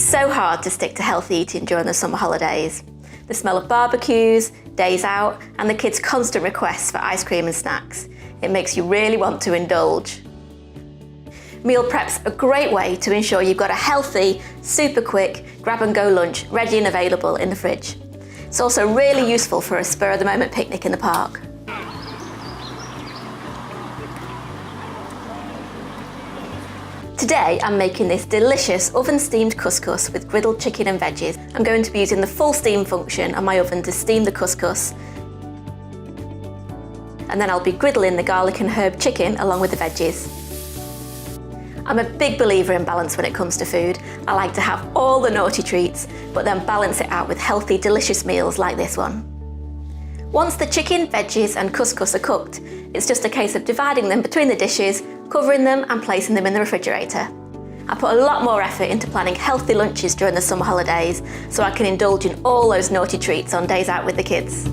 so hard to stick to healthy eating during the summer holidays. The smell of barbecues, days out, and the kids' constant requests for ice cream and snacks. It makes you really want to indulge. Meal prep's a great way to ensure you've got a healthy, super quick, grab-and-go lunch ready and available in the fridge. It's also really useful for a spur-of-the-moment picnic in the park. Today I'm making this delicious oven-steamed couscous with griddled chicken and veggies. I'm going to be using the full steam function on my oven to steam the couscous, and then I'll be griddling the garlic and herb chicken along with the veggies. I'm a big believer in balance when it comes to food. I like to have all the naughty treats, but then balance it out with healthy, delicious meals like this one. Once the chicken, veggies and couscous are cooked, it's just a case of dividing them between the dishes, covering them and placing them in the refrigerator. I put a lot more effort into planning healthy lunches during the summer holidays so I can indulge in all those naughty treats on days out with the kids.